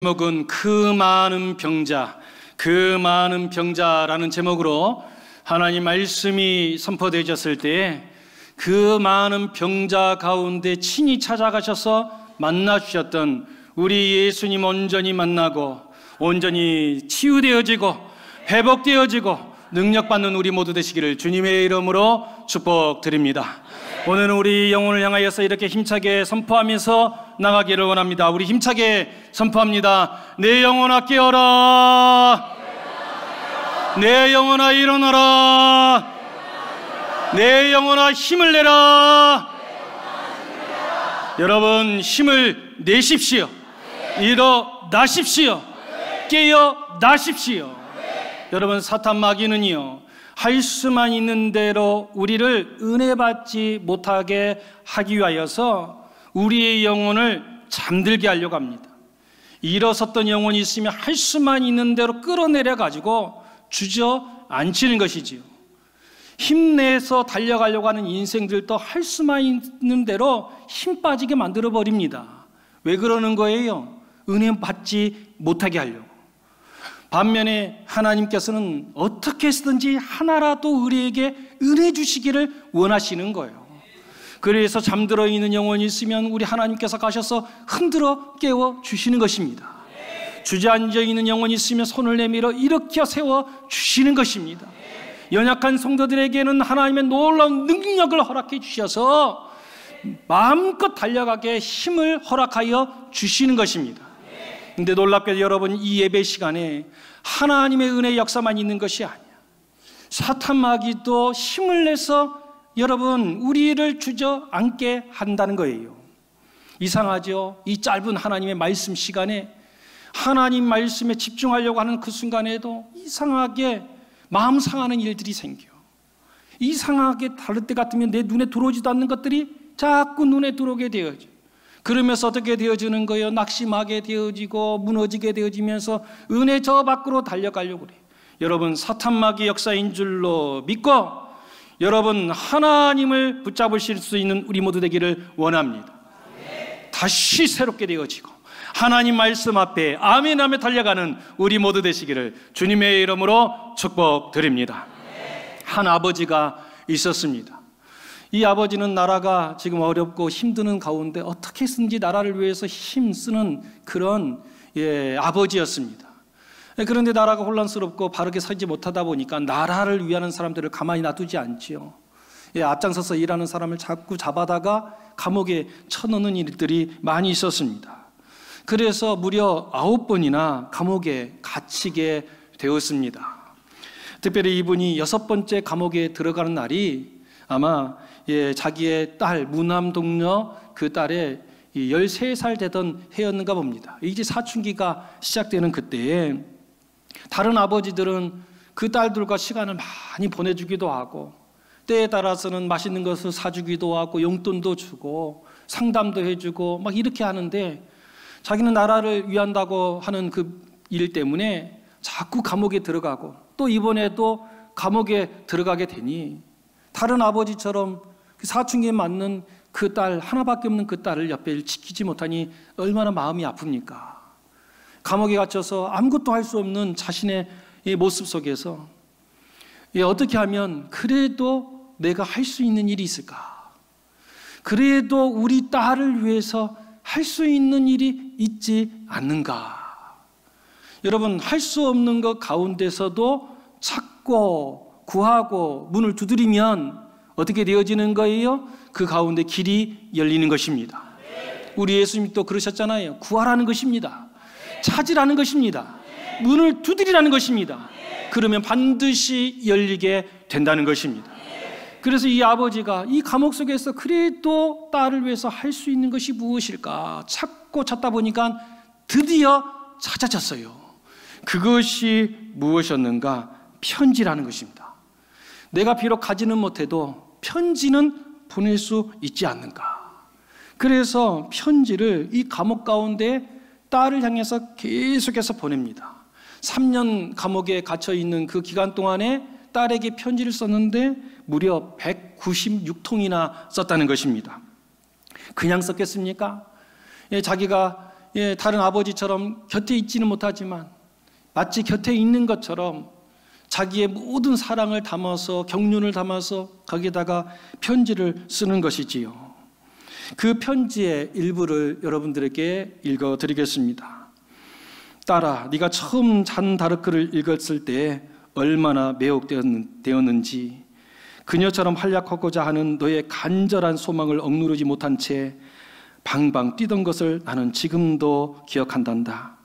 제목은 그 많은 병자라는 제목으로 하나님 말씀이 선포되어졌을 때 그 많은 병자 가운데 친히 찾아가셔서 만나주셨던 우리 예수님 온전히 만나고 온전히 치유되어지고 회복되어지고 능력받는 우리 모두 되시기를 주님의 이름으로 축복드립니다. 오늘은 우리 영혼을 향하여서 이렇게 힘차게 선포하면서 나가기를 원합니다. 우리 힘차게 선포합니다. 내 영혼아 깨어라, 내 영혼아 일어나라, 내 영혼아 힘을 내라. 여러분 힘을 내십시오. 일어나십시오. 깨어나십시오. 여러분 사탄 마귀는요, 할 수만 있는 대로 우리를 은혜 받지 못하게 하기 위하여서 우리의 영혼을 잠들게 하려고 합니다. 일어섰던 영혼이 있으면 할 수만 있는 대로 끌어내려 가지고 주저앉히는 것이지요. 힘내서 달려가려고 하는 인생들도 할 수만 있는 대로 힘 빠지게 만들어 버립니다. 왜 그러는 거예요? 은혜 받지 못하게 하려고. 반면에 하나님께서는 어떻게 해서든지 하나라도 우리에게 은혜 주시기를 원하시는 거예요. 그래서 잠들어 있는 영혼이 있으면 우리 하나님께서 가셔서 흔들어 깨워 주시는 것입니다. 주저앉아 있는 영혼이 있으면 손을 내밀어 일으켜 세워 주시는 것입니다. 연약한 성도들에게는 하나님의 놀라운 능력을 허락해 주셔서 마음껏 달려가게 힘을 허락하여 주시는 것입니다. 근데 놀랍게도 여러분, 이 예배 시간에 하나님의 은혜의 역사만 있는 것이 아니야. 사탄 마귀도 힘을 내서 여러분 우리를 주저앉게 한다는 거예요. 이상하죠? 이 짧은 하나님의 말씀 시간에 하나님 말씀에 집중하려고 하는 그 순간에도 이상하게 마음 상하는 일들이 생겨. 이상하게 다를 때 같으면 내 눈에 들어오지도 않는 것들이 자꾸 눈에 들어오게 되어져. 그러면서 어떻게 되어지는 거예요? 낙심하게 되어지고 무너지게 되어지면서 은혜 저 밖으로 달려가려고 그래요. 여러분 사탄 마귀 역사인 줄로 믿고 여러분 하나님을 붙잡으실 수 있는 우리 모두 되기를 원합니다. 다시 새롭게 되어지고 하나님 말씀 앞에 아멘 하며 달려가는 우리 모두 되시기를 주님의 이름으로 축복드립니다. 한 아버지가 있었습니다. 이 아버지는 나라가 지금 어렵고 힘드는 가운데 어떻게 해서든지 나라를 위해서 힘쓰는 그런 아버지였습니다. 그런데 나라가 혼란스럽고 바르게 살지 못하다 보니까 나라를 위하는 사람들을 가만히 놔두지 않지요. 앞장서서 일하는 사람을 자꾸 잡아다가 감옥에 쳐넣는 일들이 많이 있었습니다. 그래서 무려 9번이나 감옥에 갇히게 되었습니다. 특별히 이분이 6번째 감옥에 들어가는 날이 아마 자기의 딸 무남 동료 그 딸의 13살 되던 해였는가 봅니다. 이제 사춘기가 시작되는 그때에 다른 아버지들은 그 딸들과 시간을 많이 보내주기도 하고 때에 따라서는 맛있는 것을 사주기도 하고 용돈도 주고 상담도 해주고 막 이렇게 하는데 자기는 나라를 위한다고 하는 그 일 때문에 자꾸 감옥에 들어가고 또 이번에도 감옥에 들어가게 되니 다른 아버지처럼 사춘기에 맞는 그 딸, 하나밖에 없는 그 딸을 옆에 지키지 못하니 얼마나 마음이 아픕니까? 감옥에 갇혀서 아무것도 할 수 없는 자신의 모습 속에서 어떻게 하면 그래도 내가 할 수 있는 일이 있을까? 그래도 우리 딸을 위해서 할 수 있는 일이 있지 않는가? 여러분, 할 수 없는 것 가운데서도 찾고 구하고 문을 두드리면 어떻게 되어지는 거예요? 그 가운데 길이 열리는 것입니다. 우리 예수님도 그러셨잖아요. 구하라는 것입니다. 찾으라는 것입니다. 문을 두드리라는 것입니다. 그러면 반드시 열리게 된다는 것입니다. 그래서 이 아버지가 이 감옥 속에서 그래도 딸을 위해서 할 수 있는 것이 무엇일까 찾고 찾다 보니까 드디어 찾아졌어요. 그것이 무엇이었는가? 편지라는 것입니다. 내가 비록 가지는 못해도 편지는 보낼 수 있지 않는가? 그래서 편지를 이 감옥 가운데 딸을 향해서 계속해서 보냅니다. 3년 감옥에 갇혀 있는 그 기간 동안에 딸에게 편지를 썼는데 무려 196통이나 썼다는 것입니다. 그냥 썼겠습니까? 자기가 다른 아버지처럼 곁에 있지는 못하지만 마치 곁에 있는 것처럼 자기의 모든 사랑을 담아서, 경륜을 담아서 거기에다가 편지를 쓰는 것이지요. 그 편지의 일부를 여러분들에게 읽어드리겠습니다. 딸아, 네가 처음 잔 다르크를 읽었을 때 얼마나 매혹되었는지, 그녀처럼 활약하고자 하는 너의 간절한 소망을 억누르지 못한 채 방방 뛰던 것을 나는 지금도 기억한단다.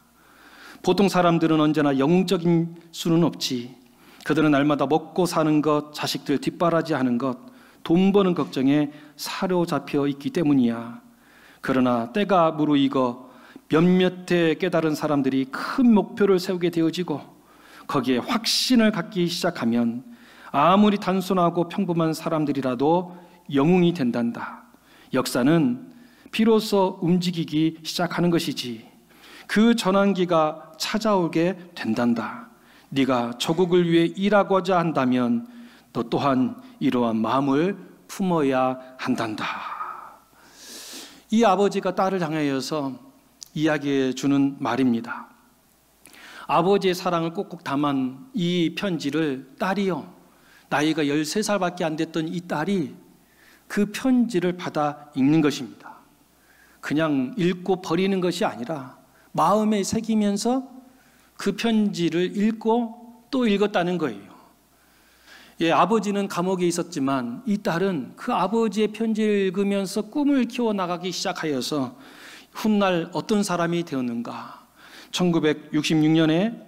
보통 사람들은 언제나 영적인 수는 없지. 그들은 날마다 먹고 사는 것, 자식들 뒷바라지하는 것, 돈 버는 걱정에 사로잡혀 있기 때문이야. 그러나 때가 무르익어 몇몇의 깨달은 사람들이 큰 목표를 세우게 되어지고 거기에 확신을 갖기 시작하면 아무리 단순하고 평범한 사람들이라도 영웅이 된단다. 역사는 비로소 움직이기 시작하는 것이지. 그 전환기가 찾아오게 된단다. 네가 조국을 위해 일하고자 한다면 너 또한 이러한 마음을 품어야 한단다. 이 아버지가 딸을 향하여서 이야기해 주는 말입니다. 아버지의 사랑을 꼭꼭 담은 이 편지를 딸이요, 나이가 13살밖에 안 됐던 이 딸이 그 편지를 받아 읽는 것입니다. 그냥 읽고 버리는 것이 아니라 마음에 새기면서 그 편지를 읽고 또 읽었다는 거예요. 아버지는 감옥에 있었지만 이 딸은 그 아버지의 편지를 읽으면서 꿈을 키워나가기 시작하여서 훗날 어떤 사람이 되었는가. 1966년에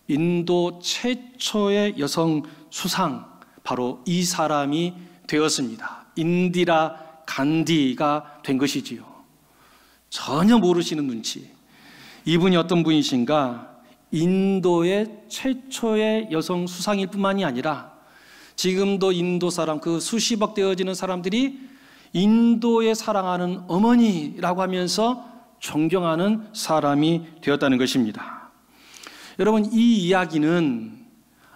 인도 최초의 여성 수상, 바로 이 사람이 되었습니다. 인디라 간디가 된 것이지요. 전혀 모르시는 눈치. 이분이 어떤 분이신가? 인도의 최초의 여성 수상일 뿐만이 아니라 지금도 인도 사람, 그 수십억 되어지는 사람들이 인도에 사랑하는 어머니라고 하면서 존경하는 사람이 되었다는 것입니다. 여러분, 이 이야기는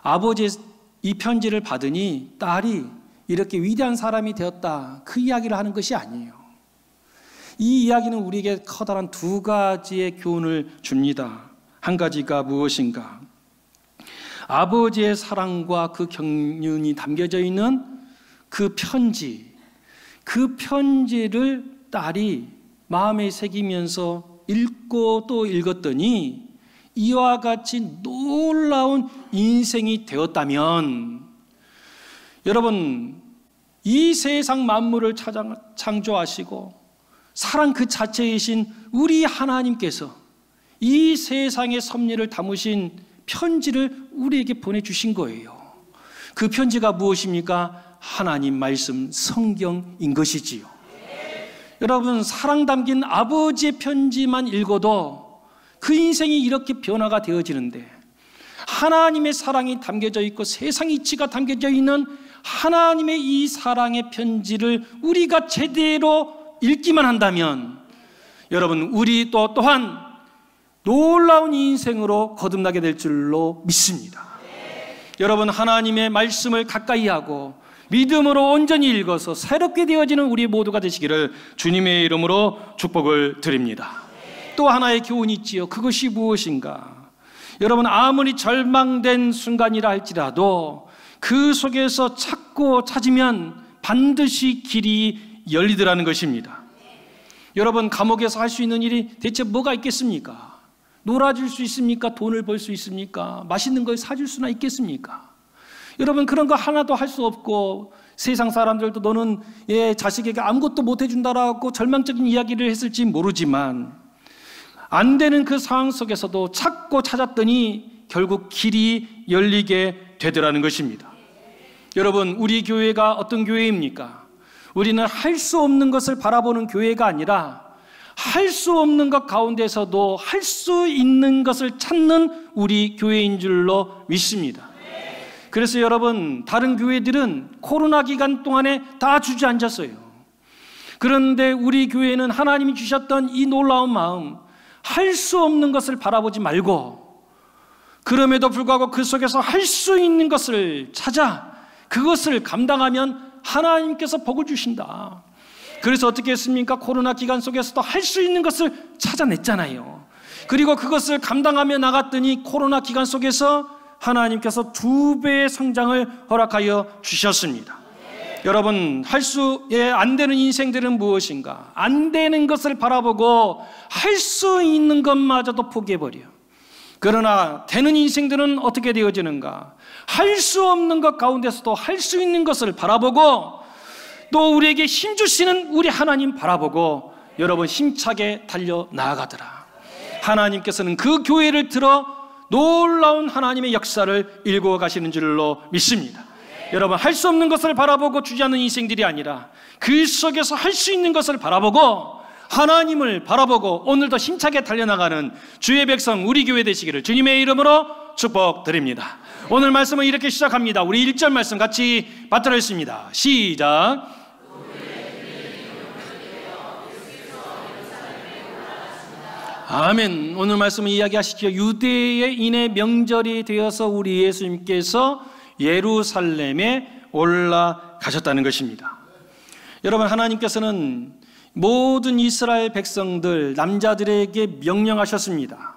아버지의 이 편지를 받으니 딸이 이렇게 위대한 사람이 되었다, 그 이야기를 하는 것이 아니에요. 이 이야기는 우리에게 커다란 두 가지의 교훈을 줍니다. 한 가지가 무엇인가? 아버지의 사랑과 그 경륜이 담겨져 있는 그 편지를 딸이 마음에 새기면서 읽고 또 읽었더니 이와 같이 놀라운 인생이 되었다면, 여러분, 이 세상 만물을 창조하시고 사랑 그 자체이신 우리 하나님께서 이 세상의 섭리를 담으신 편지를 우리에게 보내주신 거예요. 그 편지가 무엇입니까? 하나님 말씀, 성경인 것이지요. 여러분, 사랑 담긴 아버지의 편지만 읽어도 그 인생이 이렇게 변화가 되어지는데, 하나님의 사랑이 담겨져 있고 세상 이치가 담겨져 있는 하나님의 이 사랑의 편지를 우리가 제대로 읽기만 한다면, 여러분, 우리 또한 놀라운 인생으로 거듭나게 될 줄로 믿습니다. 여러분, 하나님의 말씀을 가까이 하고 믿음으로 온전히 읽어서 새롭게 되어지는 우리 모두가 되시기를 주님의 이름으로 축복을 드립니다. 또 하나의 교훈이 있지요. 그것이 무엇인가? 여러분, 아무리 절망된 순간이라 할지라도 그 속에서 찾으면 반드시 길이 열리더라는 것입니다. 여러분, 감옥에서 할 수 있는 일이 대체 뭐가 있겠습니까? 놀아줄 수 있습니까? 돈을 벌 수 있습니까? 맛있는 걸 사줄 수나 있겠습니까? 여러분, 그런 거 하나도 할 수 없고 세상 사람들도 너는 자식에게 아무것도 못 해준다라고 절망적인 이야기를 했을지 모르지만, 안 되는 그 상황 속에서도 찾았더니 결국 길이 열리게 되더라는 것입니다. 여러분, 우리 교회가 어떤 교회입니까? 우리는 할 수 없는 것을 바라보는 교회가 아니라 할 수 없는 것 가운데서도 할 수 있는 것을 찾는 우리 교회인 줄로 믿습니다. 그래서 여러분, 다른 교회들은 코로나 기간 동안에 다 주저앉았어요. 그런데 우리 교회는 하나님이 주셨던 이 놀라운 마음, 할 수 없는 것을 바라보지 말고 그럼에도 불구하고 그 속에서 할 수 있는 것을 찾아 그것을 감당하면 하나님께서 복을 주신다. 그래서 어떻게 했습니까? 코로나 기간 속에서도 할 수 있는 것을 찾아냈잖아요. 그리고 그것을 감당하며 나갔더니 코로나 기간 속에서 하나님께서 2배의 성장을 허락하여 주셨습니다. 여러분, 할 수 안 되는 인생들은 무엇인가? 안 되는 것을 바라보고 할 수 있는 것마저도 포기해버려. 그러나 되는 인생들은 어떻게 되어지는가? 할 수 없는 것 가운데서도 할 수 있는 것을 바라보고 또 우리에게 힘주시는 우리 하나님 바라보고 여러분 힘차게 달려 나아가더라. 하나님께서는 그 교회를 들어 놀라운 하나님의 역사를 일구어 가시는 줄로 믿습니다. 여러분, 할 수 없는 것을 바라보고 주저하는 인생들이 아니라 그 속에서 할 수 있는 것을 바라보고 하나님을 바라보고 오늘도 힘차게 달려나가는 주의 백성 우리 교회 되시기를 주님의 이름으로 축복드립니다. 오늘 말씀은 이렇게 시작합니다. 우리 1절 말씀 같이 받들어 있습니다. 시작. 아멘. 오늘 말씀은 이야기하시죠. 유대의 인의 명절이 되어서 우리 예수님께서 예루살렘에 올라가셨다는 것입니다. 여러분, 하나님께서는 모든 이스라엘 백성들, 남자들에게 명령하셨습니다.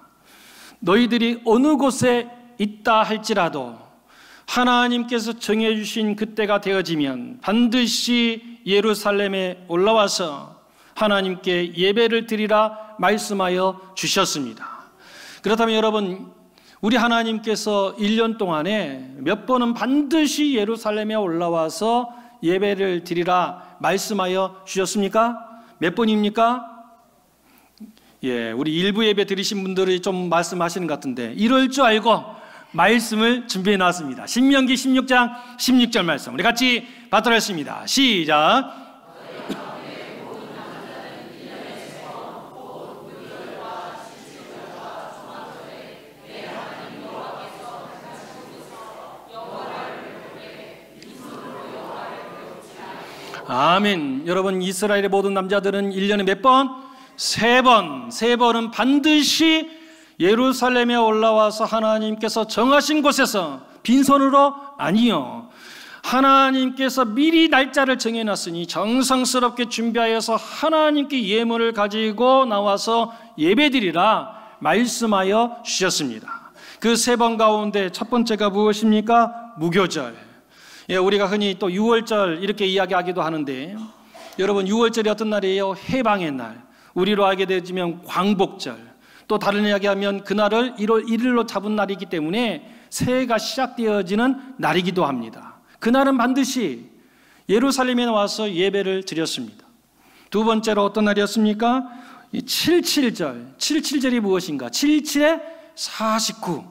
너희들이 어느 곳에 있다 할지라도 하나님께서 정해주신 그때가 되어지면 반드시 예루살렘에 올라와서 하나님께 예배를 드리라 말씀하여 주셨습니다. 그렇다면 여러분, 우리 하나님께서 1년 동안에 몇 번은 반드시 예루살렘에 올라와서 예배를 드리라 말씀하여 주셨습니까? 몇 번입니까? 우리 일부 예배 드리신 분들이 좀 말씀하시는 것 같은데 이럴 줄 알고 말씀을 준비해 놨습니다. 신명기 16장 16절 말씀 우리 같이 받도록 하겠습니다. 시작. 아멘. 여러분, 이스라엘의 모든 남자들은 1년에 몇 번? 3번. 3번은 반드시 예루살렘에 올라와서 하나님께서 정하신 곳에서 빈손으로 아니요. 하나님께서 미리 날짜를 정해놨으니 정성스럽게 준비하여서 하나님께 예물을 가지고 나와서 예배드리라 말씀하여 주셨습니다. 그 3번 가운데 첫 번째가 무엇입니까? 무교절. 우리가 흔히 또 6월절 이렇게 이야기하기도 하는데 여러분, 6월절이 어떤 날이에요? 해방의 날. 우리로 알게 되면 광복절. 또 다른 이야기하면 그날을 1월 1일로 잡은 날이기 때문에 새해가 시작되어지는 날이기도 합니다. 그날은 반드시 예루살렘에 와서 예배를 드렸습니다. 두 번째로 어떤 날이었습니까? 77절. 77절이 무엇인가? 77에 49.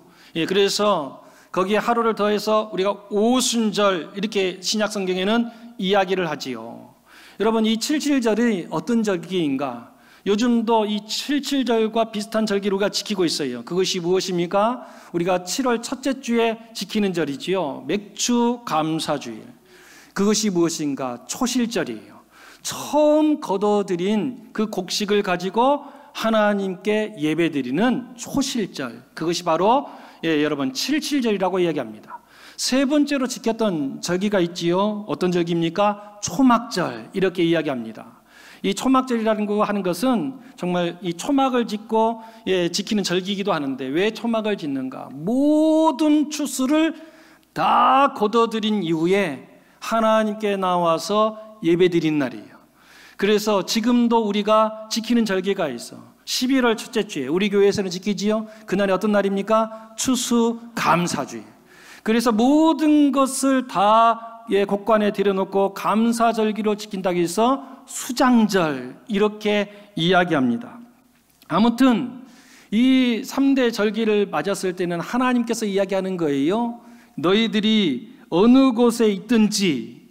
그래서 거기에 하루를 더해서 우리가 오순절 이렇게 신약 성경에는 이야기를 하지요. 여러분, 이 77절이 어떤 절기인가? 요즘도 이 77절과 비슷한 절기를 우리가 지키고 있어요. 그것이 무엇입니까? 우리가 7월 첫째 주에 지키는 절이지요. 맥주 감사주일. 그것이 무엇인가? 초실절이에요. 처음 거둬들인 그 곡식을 가지고 하나님께 예배드리는 초실절. 그것이 바로 여러분 77절이라고 이야기합니다. 세 번째로 지켰던 절기가 있지요. 어떤 절기입니까? 초막절 이렇게 이야기합니다. 이 초막절이라는 거 하는 것은 정말 이 초막을 짓고 지키는 절기이기도 하는데 왜 초막을 짓는가? 모든 추수를 다 거둬들인 이후에 하나님께 나와서 예배드린 날이에요. 그래서 지금도 우리가 지키는 절기가 있어. 11월 첫째 주에 우리 교회에서는 지키지요. 그날이 어떤 날입니까? 추수감사주일. 그래서 모든 것을 다 곡간에 들여놓고 감사절기로 지킨다고 해서 수장절 이렇게 이야기합니다. 아무튼 이 3대 절기를 맞았을 때는 하나님께서 이야기하는 거예요. 너희들이 어느 곳에 있든지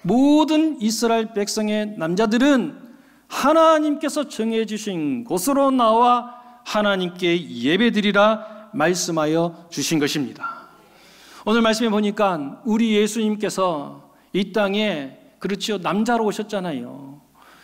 모든 이스라엘 백성의 남자들은 하나님께서 정해주신 곳으로 나와 하나님께 예배드리라 말씀하여 주신 것입니다. 오늘 말씀에 보니까 우리 예수님께서 이 땅에 그렇지요, 남자로 오셨잖아요.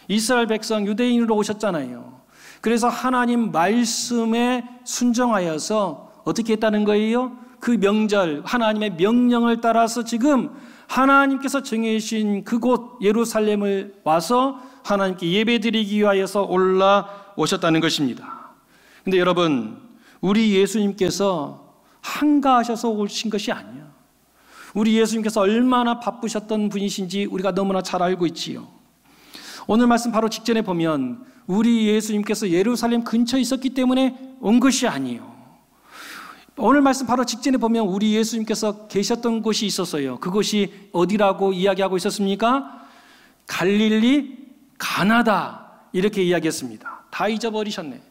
이스라엘 백성 유대인으로 오셨잖아요. 그래서 하나님 말씀에 순종하여서 어떻게 했다는 거예요? 그 명절, 하나님의 명령을 따라서 지금 하나님께서 정해주신 그곳 예루살렘을 와서 하나님께 예배드리기 위하여서 올라오셨다는 것입니다. 근데 여러분, 우리 예수님께서 한가하셔서 오신 것이 아니야. 우리 예수님께서 얼마나 바쁘셨던 분이신지 우리가 너무나 잘 알고 있지요. 오늘 말씀 바로 직전에 보면 우리 예수님께서 예루살렘 근처에 있었기 때문에 온 것이 아니에요. 오늘 말씀 바로 직전에 보면 우리 예수님께서 계셨던 곳이 있었어요. 그곳이 어디라고 이야기하고 있었습니까? 갈릴리 가나다, 이렇게 이야기했습니다. 다 잊어버리셨네.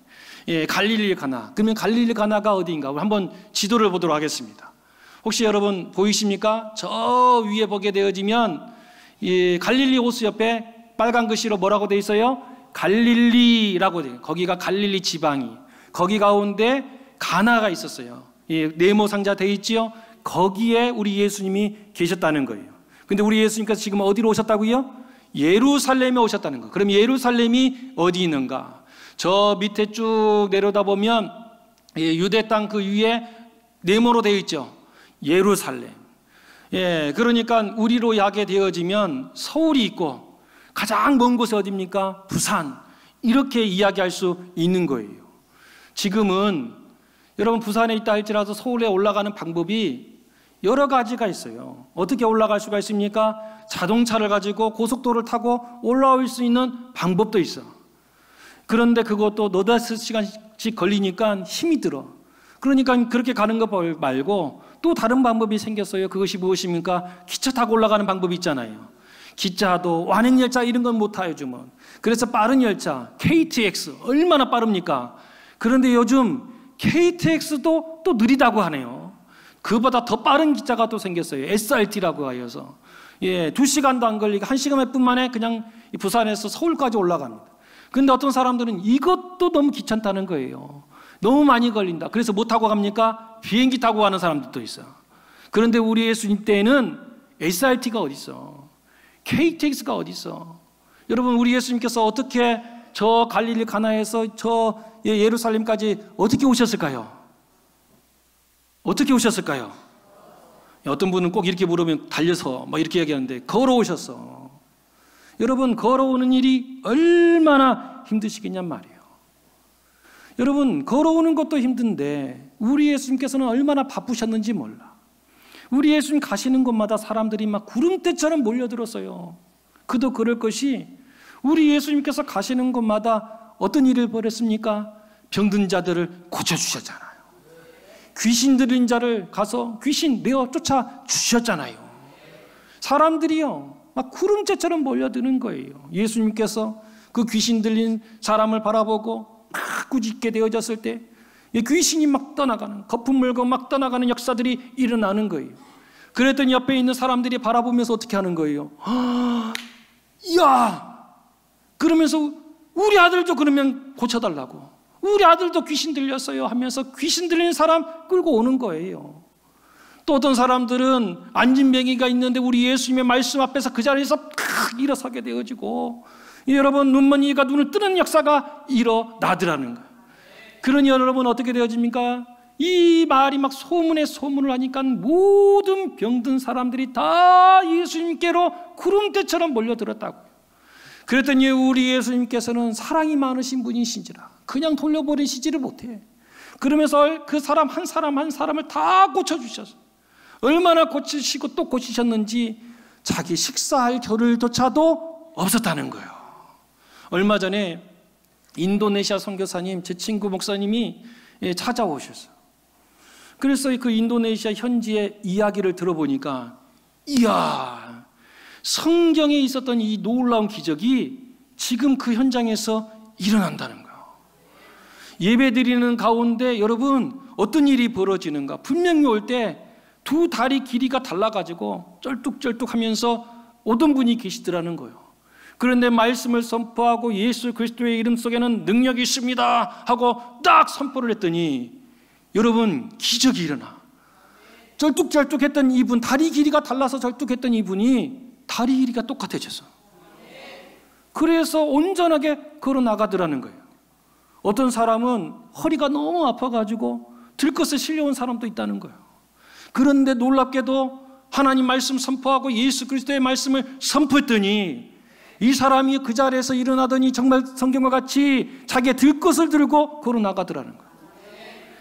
예, 갈릴리 가나. 그러면 갈릴리 가나가 어디인가? 한번 지도를 보도록 하겠습니다. 혹시 여러분 보이십니까? 저 위에 보게 되어지면 이 갈릴리 호수 옆에 빨간 글씨로 뭐라고 되어 있어요? 갈릴리라고 돼요. 거기가 갈릴리 지방이. 거기 가운데 가나가 있었어요. 예, 네모 상자 되어 있지요? 거기에 우리 예수님이 계셨다는 거예요. 근데 우리 예수님께서 지금 어디로 오셨다고요? 예루살렘에 오셨다는 거예요. 그럼 예루살렘이 어디 있는가? 저 밑에 쭉 내려다보면 유대 땅 그 위에 네모로 되어 있죠. 예루살렘. 예, 그러니까 우리로 야게 되어지면 서울이 있고 가장 먼 곳이 어디입니까? 부산. 이렇게 이야기할 수 있는 거예요. 지금은 여러분 부산에 있다 할지라도 서울에 올라가는 방법이 여러 가지가 있어요. 어떻게 올라갈 수가 있습니까? 자동차를 가지고 고속도로를 타고 올라올 수 있는 방법도 있어. 그런데 그것도 너다섯 시간씩 걸리니까 힘이 들어. 그러니까 그렇게 가는 거 말고 또 다른 방법이 생겼어요. 그것이 무엇입니까? 기차 타고 올라가는 방법이 있잖아요. 기차도 완행열차 이런 건 못 타요, 요즘은. 그래서 빠른 열차 KTX 얼마나 빠릅니까? 그런데 요즘 KTX도 또 느리다고 하네요. 그보다 더 빠른 기차가 또 생겼어요. SRT라고 하여서. 예, 2시간도 안 걸리고 1시간 몇 분 만에 그냥 부산에서 서울까지 올라갑니다. 근데 어떤 사람들은 이것도 너무 귀찮다는 거예요. 너무 많이 걸린다. 그래서 뭐 타고 갑니까? 비행기 타고 가는 사람들도 있어요. 그런데 우리 예수님 때에는 SRT가 어디 있어? KTX가 어디 있어? 여러분, 우리 예수님께서 어떻게 저 갈릴리 가나에서 저 예루살렘까지 어떻게 오셨을까요? 어떻게 오셨을까요? 어떤 분은 꼭 이렇게 물으면 달려서 막 이렇게 얘기하는데 걸어오셨어. 여러분, 걸어오는 일이 얼마나 힘드시겠냔 말이에요. 여러분, 걸어오는 것도 힘든데 우리 예수님께서는 얼마나 바쁘셨는지 몰라. 우리 예수님 가시는 곳마다 사람들이 막 구름대처럼 몰려들었어요. 그도 그럴 것이 우리 예수님께서 가시는 곳마다 어떤 일을 벌였습니까? 병든 자들을 고쳐주셨잖아요. 귀신 들린 자를 가서 귀신 내어 쫓아 주셨잖아요. 사람들이요 막 구름대처럼 몰려드는 거예요. 예수님께서 그 귀신 들린 사람을 바라보고 막 꾸짖게 되어졌을 때 귀신이 막 떠나가는, 거품 물고 막 떠나가는 역사들이 일어나는 거예요. 그랬더니 옆에 있는 사람들이 바라보면서 어떻게 하는 거예요? 이야! 그러면서 우리 아들도 그러면 고쳐달라고, 우리 아들도 귀신 들렸어요 하면서 귀신 들린 사람 끌고 오는 거예요. 또 어떤 사람들은 안진뱅이가 있는데 우리 예수님의 말씀 앞에서 그 자리에서 탁 일어서게 되어지고, 여러분 눈먼이가 눈을 뜨는 역사가 일어나더라는 거예요. 그러니 여러분 어떻게 되어집니까? 이 말이 막 소문에 소문을 하니까 모든 병든 사람들이 다 예수님께로 구름대처럼 몰려들었다고요. 그랬더니 우리 예수님께서는 사랑이 많으신 분이신지라 그냥 돌려버리시지를 못해. 그러면서 그 사람 한 사람 한 사람을 다 고쳐주셨어요. 얼마나 고치시고 또 고치셨는지 자기 식사할 겨를조차도 없었다는 거예요. 얼마 전에 인도네시아 선교사님, 제 친구 목사님이 찾아오셨어요. 그래서 그 인도네시아 현지의 이야기를 들어보니까 이야, 성경에 있었던 이 놀라운 기적이 지금 그 현장에서 일어난다는 거예요. 예배드리는 가운데 여러분 어떤 일이 벌어지는가? 분명히 올 때 두 다리 길이가 달라가지고 쩔뚝쩔뚝하면서 오던 분이 계시더라는 거예요. 그런데 말씀을 선포하고 예수 그리스도의 이름 속에는 능력이 있습니다 하고 딱 선포를 했더니 여러분 기적이 일어나. 쩔뚝쩔뚝했던 이분, 다리 길이가 달라서 쩔뚝했던 이분이 다리 길이가 똑같아졌어. 그래서 온전하게 걸어 나가더라는 거예요. 어떤 사람은 허리가 너무 아파가지고 들것에 실려온 사람도 있다는 거예요. 그런데 놀랍게도 하나님 말씀 선포하고 예수 그리스도의 말씀을 선포했더니 이 사람이 그 자리에서 일어나더니 정말 성경과 같이 자기의 들것을 들고 걸어 나가더라는 거예요.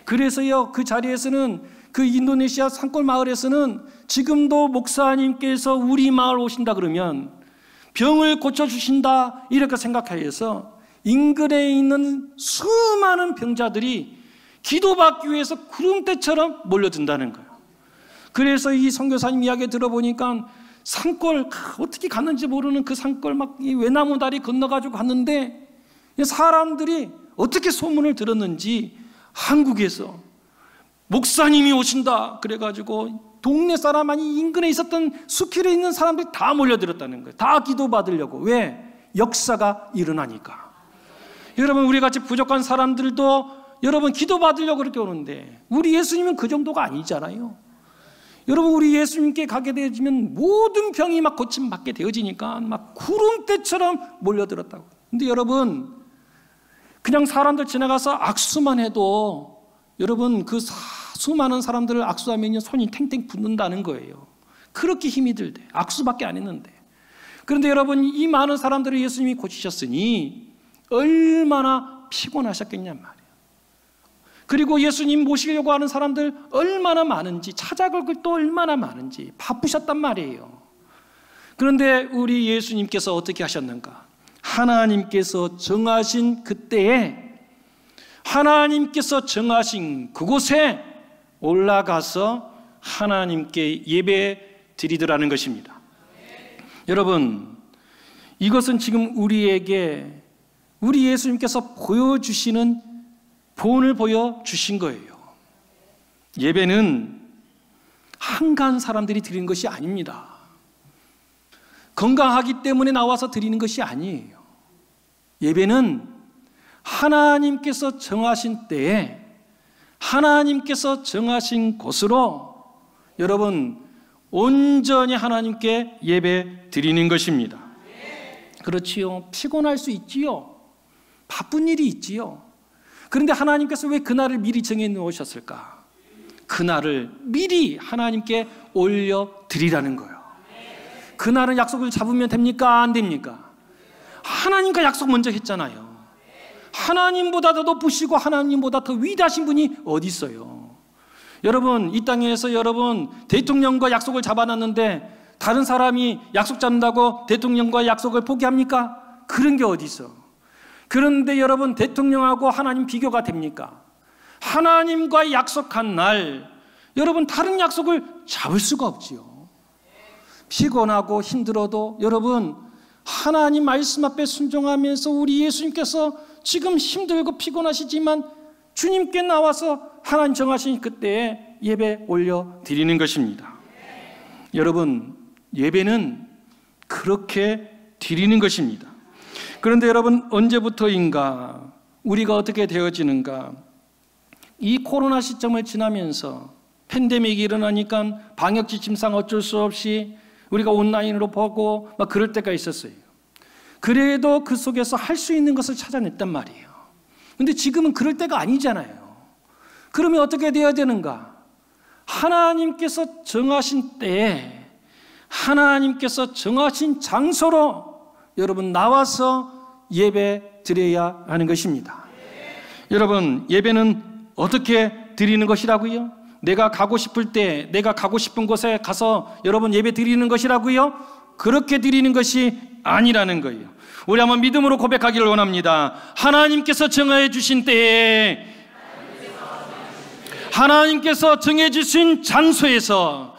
그래서요, 그 자리에서는, 그 인도네시아 산골 마을에서는 지금도 목사님께서 우리 마을 오신다 그러면 병을 고쳐주신다 이렇게 생각하여서 인근에 있는 수많은 병자들이 기도받기 위해서 구름대처럼 몰려든다는 거예요. 그래서 이 선교사님 이야기 들어보니까 산골, 어떻게 갔는지 모르는 그 산골 막 외나무 다리 건너가지고 갔는데 사람들이 어떻게 소문을 들었는지 한국에서 목사님이 오신다 그래가지고 동네 사람, 아니 인근에 있었던 숲길에 있는 사람들이 다 몰려들었다는 거예요. 다 기도받으려고. 왜? 역사가 일어나니까. 여러분, 우리같이 부족한 사람들도 여러분 기도받으려고 그렇게 오는데 우리 예수님은 그 정도가 아니잖아요. 여러분, 우리 예수님께 가게 되어지면 모든 병이 막 고침받게 되어지니까 막 구름대처럼 몰려들었다고. 근데 여러분, 그냥 사람들 지나가서 악수만 해도 여러분 그 수많은 사람들을 악수하면 손이 탱탱 붓는다는 거예요. 그렇게 힘이 들대. 악수밖에 안 했는데. 그런데 여러분, 이 많은 사람들을 예수님이 고치셨으니 얼마나 피곤하셨겠냔 말이에요. 그리고 예수님 모시려고 하는 사람들 얼마나 많은지, 찾아갈 것도 얼마나 많은지 바쁘셨단 말이에요. 그런데 우리 예수님께서 어떻게 하셨는가? 하나님께서 정하신 그때에, 하나님께서 정하신 그곳에 올라가서 하나님께 예배 드리더라는 것입니다. 여러분, 이것은 지금 우리에게 우리 예수님께서 보여주시는 본을 보여주신 거예요. 예배는 한가한 사람들이 드리는 것이 아닙니다. 건강하기 때문에 나와서 드리는 것이 아니에요. 예배는 하나님께서 정하신 때에 하나님께서 정하신 곳으로 여러분 온전히 하나님께 예배 드리는 것입니다. 그렇지요. 피곤할 수 있지요. 바쁜 일이 있지요. 그런데 하나님께서 왜 그날을 미리 정해 놓으셨을까? 그날을 미리 하나님께 올려드리라는 거예요. 그날은 약속을 잡으면 됩니까? 안 됩니까? 하나님과 약속 먼저 했잖아요. 하나님보다 더 높으시고 하나님보다 더 위대하신 분이 어디 있어요? 여러분, 이 땅에서 여러분 대통령과 약속을 잡아놨는데 다른 사람이 약속 잡는다고 대통령과 약속을 포기합니까? 그런 게 어디 있어? 그런데 여러분, 대통령하고 하나님 비교가 됩니까? 하나님과 약속한 날 여러분 다른 약속을 잡을 수가 없지요. 피곤하고 힘들어도 여러분 하나님 말씀 앞에 순종하면서 우리 예수님께서 지금 힘들고 피곤하시지만 주님께 나와서 하나님 정하신 그때에 예배 올려드리는 것입니다. 여러분, 예배는 그렇게 드리는 것입니다. 그런데 여러분, 언제부터인가 우리가 어떻게 되어지는가? 이 코로나 시점을 지나면서 팬데믹이 일어나니까 방역 지침상 어쩔 수 없이 우리가 온라인으로 보고 막 그럴 때가 있었어요. 그래도 그 속에서 할 수 있는 것을 찾아냈단 말이에요. 그런데 지금은 그럴 때가 아니잖아요. 그러면 어떻게 되어야 되는가? 하나님께서 정하신 때에 하나님께서 정하신 장소로 여러분 나와서 예배 드려야 하는 것입니다. 여러분, 예배는 어떻게 드리는 것이라고요? 내가 가고 싶을 때 내가 가고 싶은 곳에 가서 여러분 예배 드리는 것이라고요? 그렇게 드리는 것이 아니라는 거예요. 우리 한번 믿음으로 고백하기를 원합니다. 하나님께서 정해 주신 때에 하나님께서 정해 주신 장소에서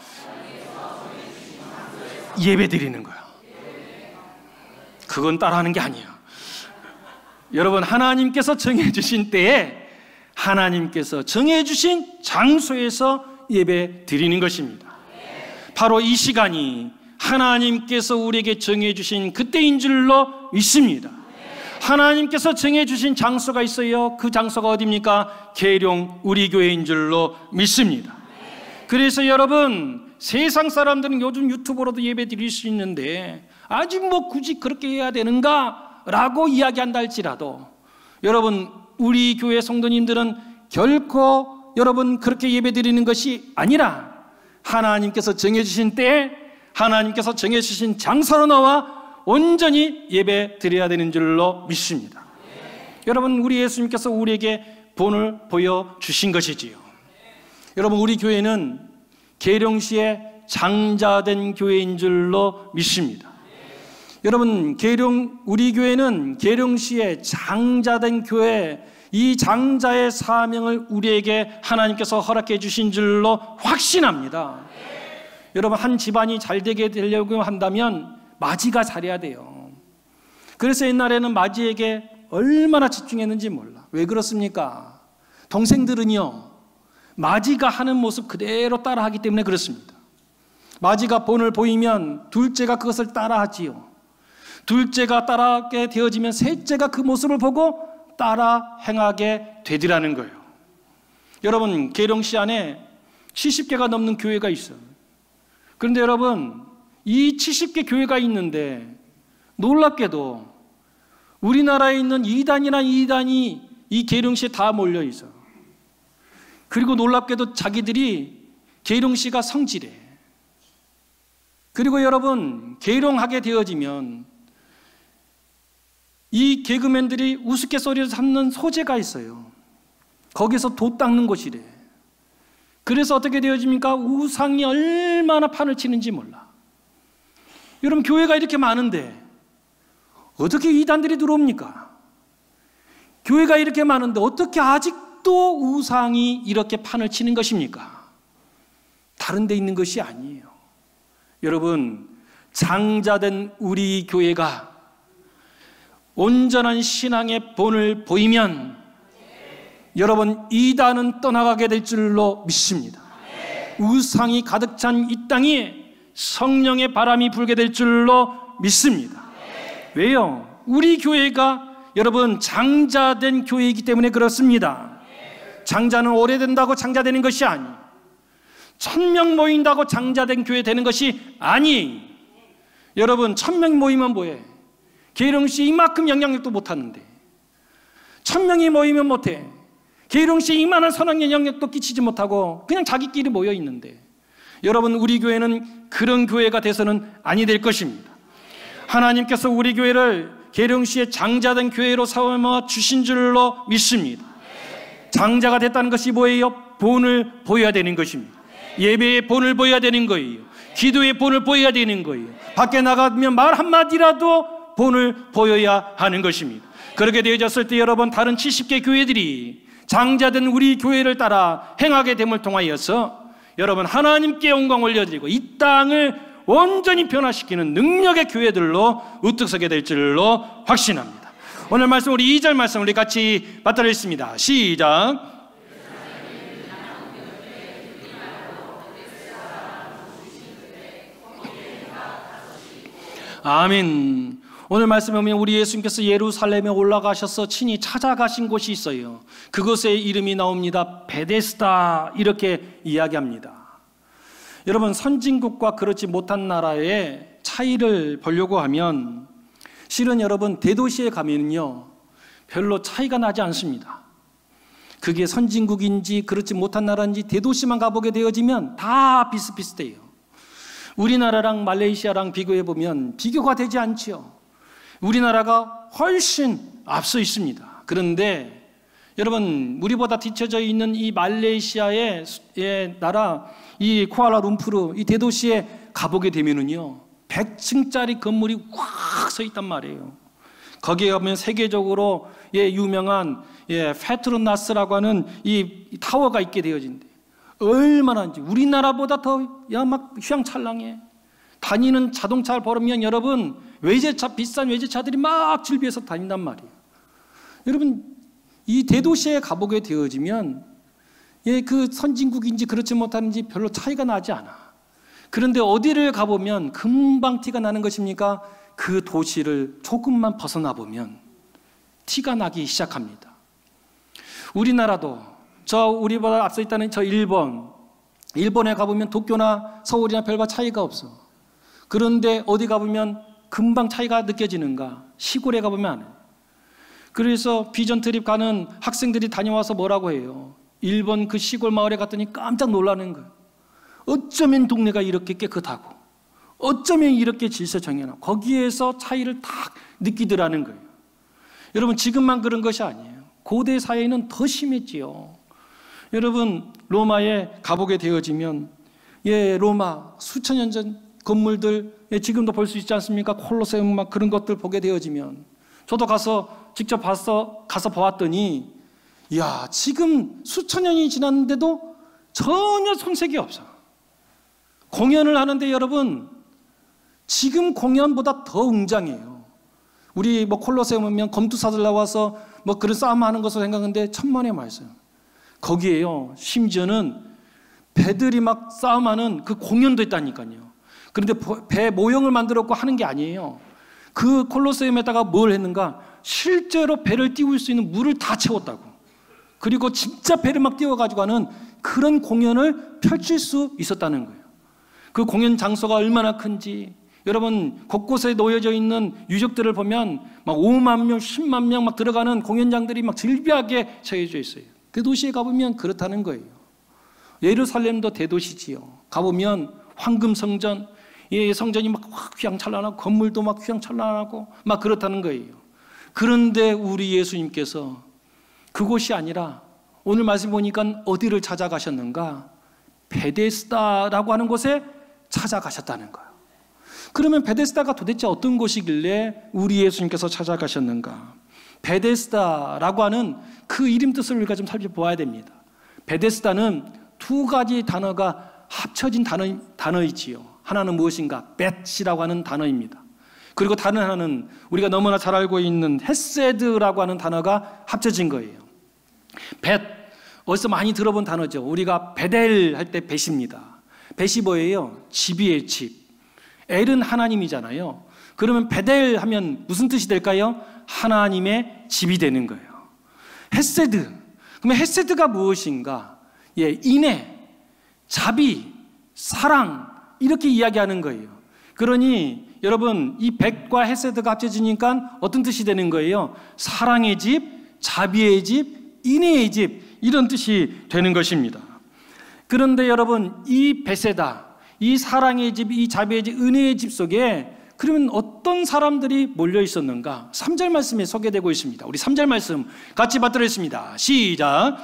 예배 드리는 거예요. 그건 따라하는 게 아니에요. 여러분, 하나님께서 정해 주신 때에 하나님께서 정해 주신 장소에서 예배 드리는 것입니다. 바로 이 시간이 하나님께서 우리에게 정해 주신 그때인 줄로 믿습니다. 하나님께서 정해 주신 장소가 있어요. 그 장소가 어디입니까? 계룡 우리 교회인 줄로 믿습니다. 그래서 여러분, 세상 사람들은 요즘 유튜브로도 예배 드릴 수 있는데 아직 뭐 굳이 그렇게 해야 되는가? 라고 이야기한다 할지라도 여러분, 우리 교회 성도님들은 결코 여러분 그렇게 예배 드리는 것이 아니라 하나님께서 정해주신 때에 하나님께서 정해주신 장소로 나와 온전히 예배 드려야 되는 줄로 믿습니다. 여러분, 우리 예수님께서 우리에게 본을 보여주신 것이지요. 여러분, 우리 교회는 계룡시의 장자된 교회인 줄로 믿습니다. 여러분, 우리 교회는 계룡시의 장자된 교회, 이 장자의 사명을 우리에게 하나님께서 허락해 주신 줄로 확신합니다. 여러분, 한 집안이 잘 되게 되려고 한다면 마지가 잘해야 돼요. 그래서 옛날에는 마지에게 얼마나 집중했는지 몰라. 왜 그렇습니까? 동생들은요, 마지가 하는 모습 그대로 따라하기 때문에 그렇습니다. 마지가 본을 보이면 둘째가 그것을 따라하지요. 둘째가 따라하게 되어지면 셋째가 그 모습을 보고 따라 행하게 되리라는 거예요. 여러분, 계룡시 안에 70개가 넘는 교회가 있어요. 그런데 여러분, 이 70개 교회가 있는데 놀랍게도 우리나라에 있는 2단이나 2단이 이 계룡시에 다 몰려 있어요. 그리고 놀랍게도 자기들이 계룡시가 성지래. 그리고 여러분, 계룡하게 되어지면 이 개그맨들이 우스갯소리를 삼는 소재가 있어요. 거기서 도 닦는 곳이래. 그래서 어떻게 되어집니까? 우상이 얼마나 판을 치는지 몰라. 여러분, 교회가 이렇게 많은데 어떻게 이단들이 들어옵니까? 교회가 이렇게 많은데 어떻게 아직도 우상이 이렇게 판을 치는 것입니까? 다른 데 있는 것이 아니에요. 여러분, 장자된 우리 교회가 온전한 신앙의 본을 보이면 여러분, 이단은 떠나가게 될 줄로 믿습니다. 우상이 가득 찬 이 땅에 성령의 바람이 불게 될 줄로 믿습니다. 왜요? 우리 교회가 여러분 장자된 교회이기 때문에 그렇습니다. 장자는 오래된다고 장자되는 것이 아니에요. 1000명 모인다고 장자된 교회 되는 것이 아니에요. 여러분, 1000명 모이면 뭐해? 계룡시 이만큼 영향력도 못하는데 1000명이 모이면 못해. 계룡시에 이만한 선한 영향력도 끼치지 못하고 그냥 자기끼리 모여 있는데, 여러분, 우리 교회는 그런 교회가 돼서는 아니 될 것입니다. 하나님께서 우리 교회를 계룡시의 장자된 교회로 삼아 주신 줄로 믿습니다. 장자가 됐다는 것이 뭐예요? 본을 보여야 되는 것입니다. 예배의 본을 보여야 되는 거예요. 기도의 본을 보여야 되는 거예요. 밖에 나가면 말 한마디라도 본을 보여야 하는 것입니다. 그렇게 되어졌을 때 여러분, 다른 70개 교회들이 장자된 우리 교회를 따라 행하게 됨을 통하여서 여러분, 하나님께 영광 올려드리고 이 땅을 온전히 변화시키는 능력의 교회들로 우뚝 서게 될 줄로 확신합니다. 오늘 말씀, 우리 2절 말씀 우리 같이 받들어 있습니다. 시작. 아멘. 오늘 말씀에 보면 우리 예수님께서 예루살렘에 올라가셔서 친히 찾아가신 곳이 있어요. 그곳의 이름이 나옵니다. 베데스다, 이렇게 이야기합니다. 여러분, 선진국과 그렇지 못한 나라의 차이를 보려고 하면 실은 여러분, 대도시에 가면요 별로 차이가 나지 않습니다. 그게 선진국인지 그렇지 못한 나라인지 대도시만 가보게 되어지면 다 비슷비슷해요. 우리나라랑 말레이시아랑 비교해 보면 비교가 되지 않지요. 우리나라가 훨씬 앞서 있습니다. 그런데 여러분, 우리보다 뒤쳐져 있는 이 말레이시아의 나라, 이 쿠알라룸푸르, 이 대도시에 가보게 되면은요 100층짜리 건물이 확 서 있단 말이에요. 거기에 가면 세계적으로 유명한 페트로나스라고 하는 이 타워가 있게 되어진대. 얼마나인지 우리나라보다 더 막 휘황찬란해. 다니는 자동차를 보면 여러분, 외제차, 비싼 외제차들이 막 질비해서 다닌단 말이에요. 여러분, 이 대도시에 가보게 되어지면 그 선진국인지 그렇지 못한지 별로 차이가 나지 않아. 그런데 어디를 가보면 금방 티가 나는 것입니까? 그 도시를 조금만 벗어나 보면 티가 나기 시작합니다. 우리나라도 우리보다 앞서 있다는 일본에 가보면 도쿄나 서울이나 별반 차이가 없어. 그런데 어디 가보면 금방 차이가 느껴지는가? 시골에 가보면 안 해. 그래서 비전 트립 가는 학생들이 다녀와서 뭐라고 해요? 일본 그 시골 마을에 갔더니 깜짝 놀라는 거예요. 어쩌면 동네가 이렇게 깨끗하고, 어쩌면 이렇게 질서 정연하고 거기에서 차이를 딱 느끼더라는 거예요. 여러분, 지금만 그런 것이 아니에요. 고대 사회는 더 심했지요. 여러분, 로마에 가보게 되어지면 로마 수천 년 전 건물들 지금도 볼 수 있지 않습니까? 콜로세움 막 그런 것들 보게 되어지면, 저도 직접 가서 보았더니 이야, 지금 수천 년이 지났는데도 전혀 손색이 없어. 공연을 하는데 여러분, 지금 공연보다 더 웅장해요. 우리 콜로세움 오면 검투사들 나와서 그런 싸움하는 것을 생각하는데 천만의 말씀. 거기에요, 심지어는 배들이 막 싸움하는 그 공연도 있다니까요. 그런데 배 모형을 만들었고 하는 게 아니에요. 그 콜로세움에다가 뭘 했는가? 실제로 배를 띄울 수 있는 물을 다 채웠다고. 그리고 진짜 배를 막 띄워가지고 하는 그런 공연을 펼칠 수 있었다는 거예요. 그 공연 장소가 얼마나 큰지, 여러분, 곳곳에 놓여져 있는 유적들을 보면 막 5만 명, 10만 명 막 들어가는 공연장들이 막 즐비하게 처해져 있어요. 대도시에 가보면 그렇다는 거예요. 예루살렘도 대도시지요. 가보면 황금 성전, 성전이 막 휘황찬란하고 건물도 막 휘황찬란하고 막 그렇다는 거예요. 그런데 우리 예수님께서 그곳이 아니라 오늘 말씀 보니까 어디를 찾아가셨는가? 베데스다라고 하는 곳에 찾아가셨다는 거예요. 그러면 베데스다가 도대체 어떤 곳이길래 우리 예수님께서 찾아가셨는가? 베데스다라고 하는 그 이름 뜻을 우리가 좀 살펴보아야 됩니다. 베데스다는 두 가지 단어가 합쳐진 단어이지요. 하나는 무엇인가? 벳이라고 하는 단어입니다. 그리고 다른 하나는 우리가 너무나 잘 알고 있는 헤세드라고 하는 단어가 합쳐진 거예요. 벳, 어디서 많이 들어본 단어죠. 우리가 베델 할 때 벳입니다. 벳이 뭐예요? 집이에요, 집. 엘은 하나님이잖아요. 그러면 베델 하면 무슨 뜻이 될까요? 하나님의 집이 되는 거예요. 헤세드, 그러면 헤세드가 무엇인가? 인애, 자비, 사랑, 이렇게 이야기하는 거예요. 그러니 여러분, 이 벳과 헤세드가 합쳐지니까 어떤 뜻이 되는 거예요? 사랑의 집, 자비의 집, 인애의 집, 이런 뜻이 되는 것입니다. 그런데 여러분, 이 베세다, 이 사랑의 집, 이 자비의 집, 은혜의 집 속에 그러면 어떤 사람들이 몰려 있었는가? 3절 말씀에 소개되고 있습니다. 우리 3절 말씀 같이 받들었습니다. 시작.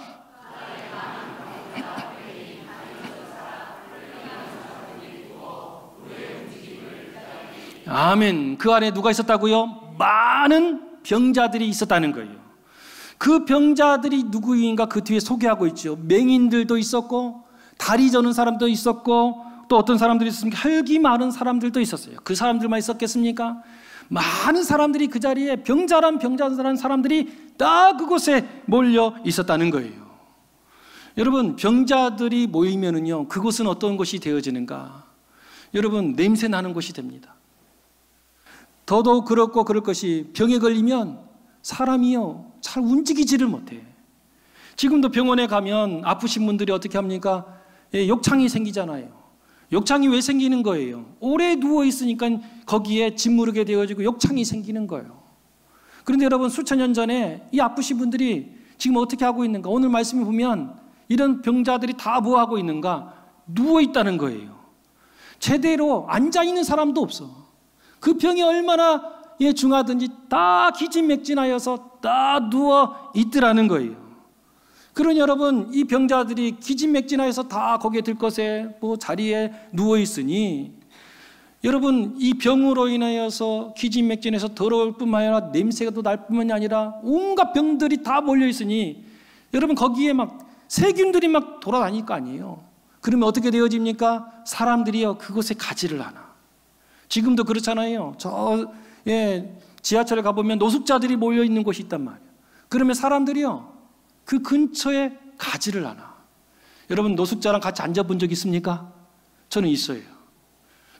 아멘. 그 안에 누가 있었다고요? 많은 병자들이 있었다는 거예요. 그 병자들이 누구인가 그 뒤에 소개하고 있죠. 맹인들도 있었고, 다리 저는 사람도 있었고, 또 어떤 사람들이 있었습니까? 혈기 많은 사람들도 있었어요. 그 사람들만 있었겠습니까? 많은 사람들이 그 자리에 병자란 사람들이 다 그곳에 몰려 있었다는 거예요. 여러분, 병자들이 모이면은요, 그곳은 어떤 곳이 되어지는가? 여러분, 냄새 나는 곳이 됩니다. 더더욱 그렇고 그럴 것이, 병에 걸리면 사람이요, 잘 움직이지를 못해. 지금도 병원에 가면 아프신 분들이 어떻게 합니까? 욕창이 생기잖아요. 욕창이 왜 생기는 거예요? 오래 누워있으니까 거기에 짓무르게 되어지고 욕창이 생기는 거예요. 그런데 여러분, 수천 년 전에 이 아프신 분들이 지금 어떻게 하고 있는가? 오늘 말씀을 보면 이런 병자들이 다 뭐 하고 있는가? 누워있다는 거예요. 제대로 앉아있는 사람도 없어. 그 병이 얼마나 중하든지 다 기진맥진하여서 다 누워있더라는 거예요. 그러니 여러분, 이 병자들이 기진맥진하여서 다 거기에 들것에 자리에 누워있으니, 여러분, 이 병으로 인하여서 기진맥진해서 더러울 뿐만 아니라 냄새가 또 날 뿐만이 아니라 온갖 병들이 다 몰려있으니, 여러분, 거기에 막 세균들이 막 돌아다닐 거 아니에요. 그러면 어떻게 되어집니까? 사람들이요, 그곳에 가지를 않아. 지금도 그렇잖아요. 지하철에 가보면 노숙자들이 모여있는 곳이 있단 말이에요. 그러면 사람들이요, 그 근처에 가지를 않아. 여러분, 노숙자랑 같이 앉아본 적 있습니까? 저는 있어요.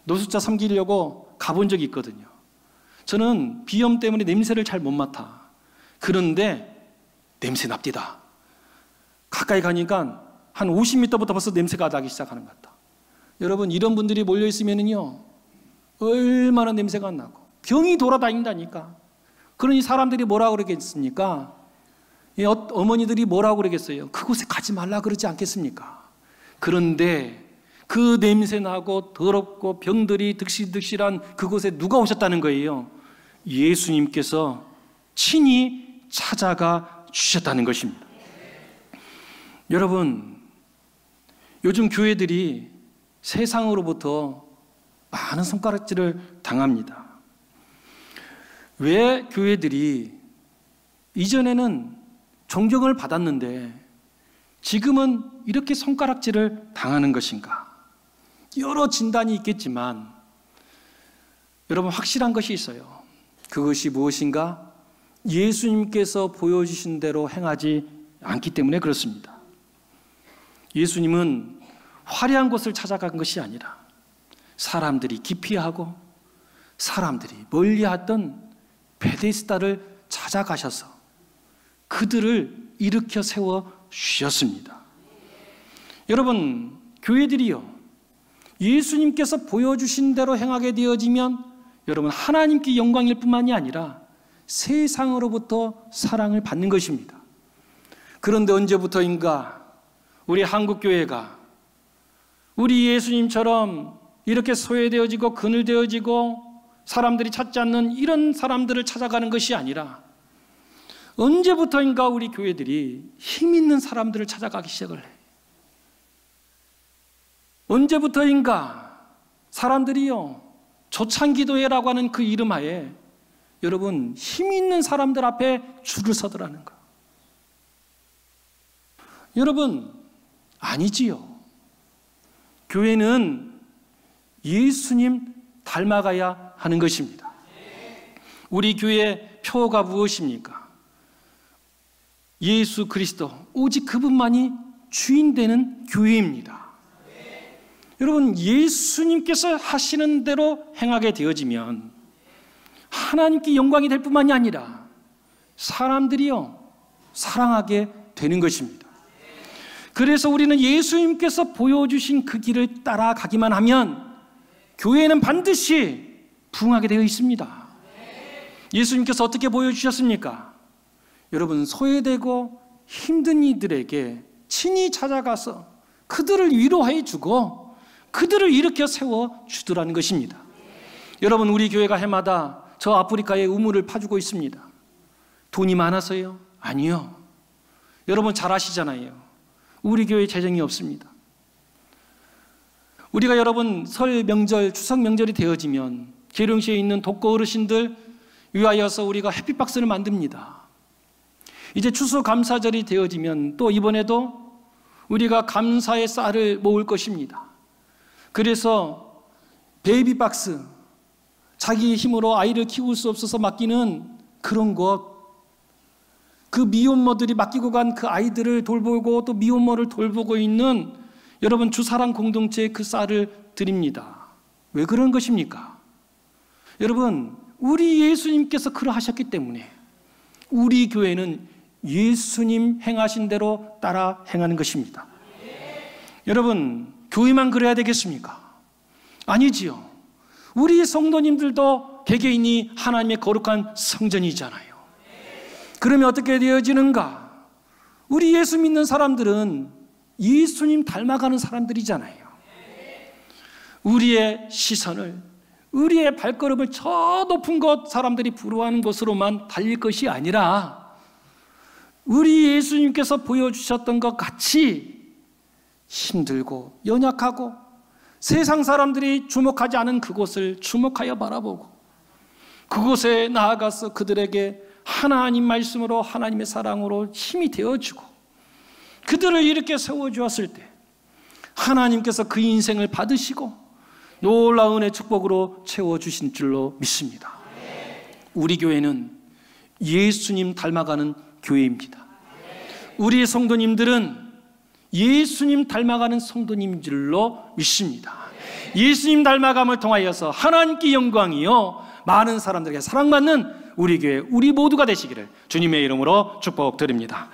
노숙자 섬기려고 가본 적이 있거든요. 저는 비염 때문에 냄새를 잘 못 맡아. 그런데 냄새 납디다. 가까이 가니까 한 50m부터 벌써 냄새가 나기 시작하는 것 같다. 여러분, 이런 분들이 몰려있으면요, 얼마나 냄새가 안 나고 병이 돌아다닌다니까. 그러니 사람들이 뭐라고 그러겠습니까? 어머니들이 뭐라고 그러겠어요? 그곳에 가지 말라 그러지 않겠습니까? 그런데 그 냄새나고 더럽고 병들이 득실득실한 그곳에 누가 오셨다는 거예요? 예수님께서 친히 찾아가 주셨다는 것입니다. 여러분, 요즘 교회들이 세상으로부터 많은 손가락질을 당합니다. 왜 교회들이 이전에는 존경을 받았는데 지금은 이렇게 손가락질을 당하는 것인가? 여러 진단이 있겠지만 여러분, 확실한 것이 있어요. 그것이 무엇인가? 예수님께서 보여주신 대로 행하지 않기 때문에 그렇습니다. 예수님은 화려한 곳을 찾아간 것이 아니라 사람들이 기피하고 사람들이 멀리하던 베데스다를 찾아가셔서 그들을 일으켜 세워 주셨습니다. 여러분, 교회들이요, 예수님께서 보여주신 대로 행하게 되어지면 여러분, 하나님께 영광일 뿐만이 아니라 세상으로부터 사랑을 받는 것입니다. 그런데 언제부터인가 우리 한국교회가 우리 예수님처럼 이렇게 소외되어지고 그늘되어지고 사람들이 찾지 않는 이런 사람들을 찾아가는 것이 아니라 언제부터인가 우리 교회들이 힘 있는 사람들을 찾아가기 시작을 해요. 언제부터인가 사람들이요, 조창기도회라고 하는 그 이름 하에 여러분, 힘 있는 사람들 앞에 줄을 서더라는 거. 여러분, 아니지요. 교회는 예수님 닮아가야 하는 것입니다. 우리 교회의 표가 무엇입니까? 예수 그리스도, 오직 그분만이 주인 되는 교회입니다. 여러분, 예수님께서 하시는 대로 행하게 되어지면 하나님께 영광이 될 뿐만이 아니라 사람들이요, 사랑하게 되는 것입니다. 그래서 우리는 예수님께서 보여주신 그 길을 따라가기만 하면 교회는 반드시 부흥하게 되어 있습니다. 예수님께서 어떻게 보여주셨습니까? 여러분, 소외되고 힘든 이들에게 친히 찾아가서 그들을 위로해 주고 그들을 일으켜 세워 주더라는 것입니다. 여러분, 우리 교회가 해마다 저 아프리카에 우물을 파주고 있습니다. 돈이 많아서요? 아니요. 여러분 잘 아시잖아요. 우리 교회 재정이 없습니다. 우리가 여러분 설 명절, 추석 명절이 되어지면 계룡시에 있는 독거 어르신들 위하여서 우리가 해피박스를 만듭니다. 이제 추수감사절이 되어지면 또 이번에도 우리가 감사의 쌀을 모을 것입니다. 그래서 베이비박스, 자기 힘으로 아이를 키울 수 없어서 맡기는 그런 것, 그 미혼모들이 맡기고 간 그 아이들을 돌보고 또 미혼모를 돌보고 있는 여러분 주사랑 공동체에 그 쌀을 드립니다. 왜 그런 것입니까? 여러분, 우리 예수님께서 그러하셨기 때문에 우리 교회는 예수님 행하신 대로 따라 행하는 것입니다. 여러분, 교회만 그래야 되겠습니까? 아니지요. 우리 성도님들도 개개인이 하나님의 거룩한 성전이잖아요. 그러면 어떻게 되어지는가? 우리 예수 믿는 사람들은 예수님 닮아가는 사람들이잖아요. 우리의 시선을, 우리의 발걸음을 저 높은 곳, 사람들이 부러워하는 곳으로만 달릴 것이 아니라 우리 예수님께서 보여주셨던 것 같이 힘들고 연약하고 세상 사람들이 주목하지 않은 그곳을 주목하여 바라보고 그곳에 나아가서 그들에게 하나님 말씀으로, 하나님의 사랑으로 힘이 되어주고 그들을 이렇게 세워주었을 때 하나님께서 그 인생을 받으시고 놀라운 은혜 축복으로 채워주신 줄로 믿습니다. 우리 교회는 예수님 닮아가는 교회입니다. 우리의 성도님들은 예수님 닮아가는 성도님 줄로 믿습니다. 예수님 닮아감을 통하여서 하나님께 영광이요 많은 사람들에게 사랑받는 우리 교회, 우리 모두가 되시기를 주님의 이름으로 축복드립니다.